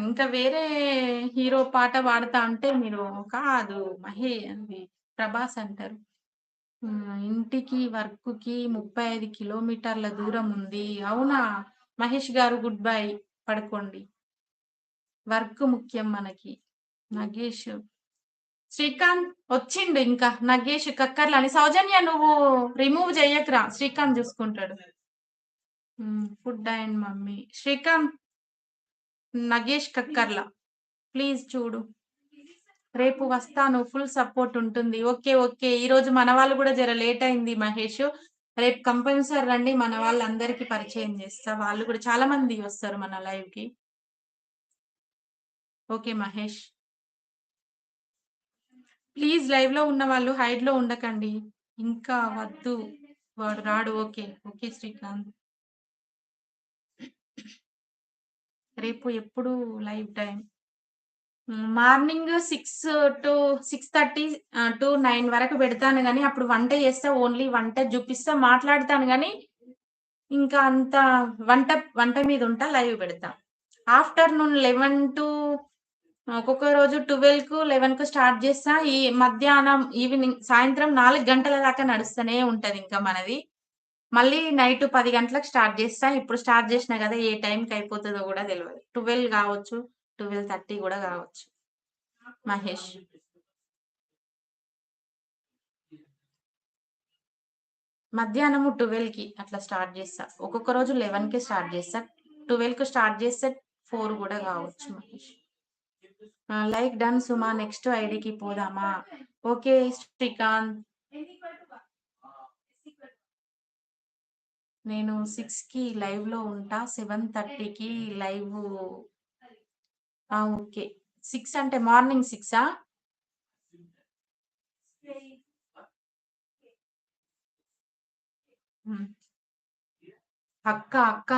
ఇంకా వేరే హీరో పాట పాడతా అంటే మీరు కాదు అది 'ప్రభాస్' అంటారు. ఇంటికి వర్క్‌కి 35 కిలోమీటర్ల దూరం ఉంది. అవునా? మహేష్ గారు గుడ్ బై. పడుకోండి. వర్క్ ముఖ్యం మనకి. నగేష్. శ్రీకాంత్ వచ్చిండు ఇంకా. నగేష్ కక్కర్లని. సౌజన్య నువ్వు రిమూవ్ చెయ్యకురా. శ్రీకాంత్ చూసుకుంటాడు. Food and mummy. Srikanth Nagesh Kakkarla. Please చూడు. రేపు వస్తాను. ఫుల్ సపోర్ట్ ఉంటుంది. ఓకే. ఓకే. ఈరోజు మన వాళ్ళు గూడా జర లేట్ అయింది మహేష్. రేపు కంపల్సరీ రండి. మన వాళ్ళందరికీ పరిచయం చేస్తా. వాళ్ళు గూడా చాలా మంది వస్తారు మన లైవ్‌కి. ఓకే మహేష్. ప్లీజ్ లైవ్‌లో ఉన్నవాళ్ళు హైడ్‌లో ఉండకండి. ఇంకా వద్దు. వాడు రాడు. ఓకే. ఓకే శ్రీకాంత్. రేపు ఎప్పుడు లైవ్ టైమ్? మార్నింగ్ 6-6:30 టు 9 వరకు పెడతాను గానీ, అప్పుడు వంట చేస్తా. ఓన్లీ వంట జూపిస్తా, మాట్లాడతాను గానీ, ఇంకా అంత వంట వంట మీద ఉంటా, లైవ్ పెడతా. ఆఫ్టర్‌నూన్ 11 టు ఒక్కొక్క రోజు 12కు, 11కు స్టార్ట్ చేస్తా. ఈ మధ్యాహ్నం, ఈవినింగ్, సాయంత్రం 4 గంటల దాకా నడుస్తూనే ఉంటదింకా మనది. మళ్ళీ నైట్ 10 గంటలకు స్టార్ట్ చేస్తా. ఇప్పుడు స్టార్ట్ చేసినా గదా! ఏ టైంకి అయిపోతదో గూడా తెలవదు. 12 గావచ్చు, 12:30 గూడా గావచ్చు. మహేష్. మధ్యాహ్నము 12కి అట్లా స్టార్ట్ చేస్తా. ఒక్కొక్క రోజు 11కే స్టార్ట్ చేస్తా. 12కి స్టార్ట్ చేస్తే 4 గూడా గావచ్చు మహేష్. లైక్ డన్ సుమా. నెక్స్ట్ ఐడీకి పోదామా? ఓకే శ్రీకాంత్. నేను 6కి లైవ్‌లో ఉంటా. 7:30కి లైవ్. ఓకే. 6 అంటే మార్నింగ్ 6ఆ? హ్మ్. అక్క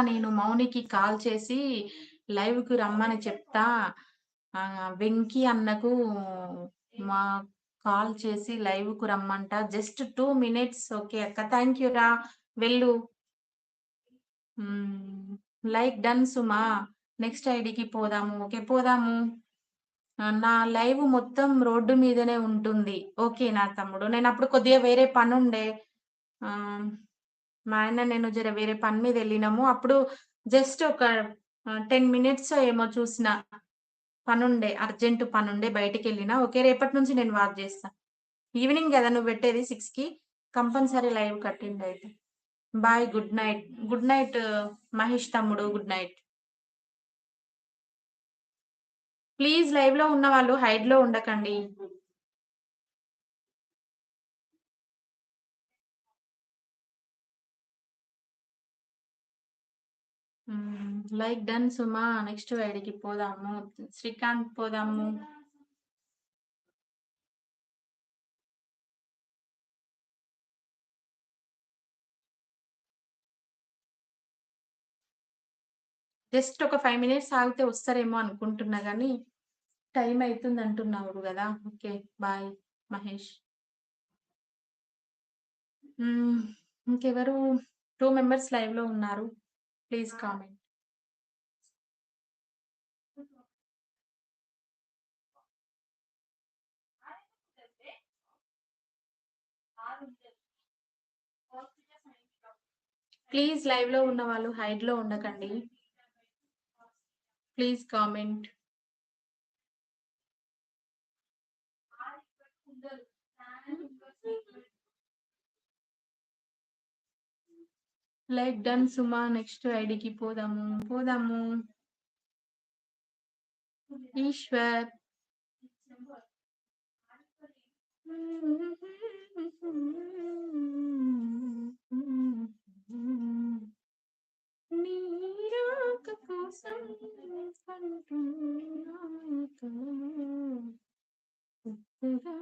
నేను మౌనికి కాల్ చేసి లైవ్‌కి రమ్మని చెప్తా. వెంకీ అన్నకు మా కాల్ చేసి లైవ్‌కు రమ్మంట. Just 2 minutes. ఓకే అక్క. థాంక్ యూ రా. వెళ్ళు. హ్మ్. లైక్ డన్ సుమా. నెక్స్ట్ ఐడీకి పోదాము. ఓకే. పోదాము. నా లైవ్ మొత్తం రోడ్డు మీదనే ఉంటుంది. ఓకే నా తమ్ముడు. నేనప్పుడు కొద్దిగా వేరే పనుండే. ఆహ్, మా ఆయన నేను జర వేరే పని మీద ఎళ్ళినాము. అప్పుడు జస్ట్ ఒక 10 మినిట్సో ఏమో చూసిన. పనుండే. అర్జెంట్ పనుండే బయటికెళ్ళినా. ఓకే. రేపటి నుంచి నేను వాచ్ చేస్తా. ఈవినింగ్ గదా నువ్వు పెట్టేది 6కి. కంపల్సరీ లైవ్ కట్టండి అయితే. Bye. Good night. Good night Mahesh తమ్ముడు. Good night. ప్లీజ్ లైవ్‌లో ఉన్నవాళ్ళు హైడ్‌లో ఉండకండి. లైక్ డన్ సుమా. నెక్స్ట్ ఐడీకి పోదాము. శ్రీకాంత్ పోదాము. జస్ట్ ఒక 5 మినిట్స్ ఆగితే వస్తారేమో అనుకుంటున్నా గానీ, టైం అయితుందంటున్నారు గదా! ఓకే. బాయ్ మహేష్. హ్మ్. ఇంకెవరు 2 మెంబర్స్ లైవ్‌లో ఉన్నారు. Please comment. ప్లీజ్ లైవ్‌లో ఉన్నవాళ్ళు హైడ్‌లో ఉండకండి. Please comment. లైక్ డన్ సుమా. నెక్స్ట్ ఐడీకి పోదాము. పోదాము. ఈశ్వర్. నీ రాక కోసం కంటున్నా కొత్తగా.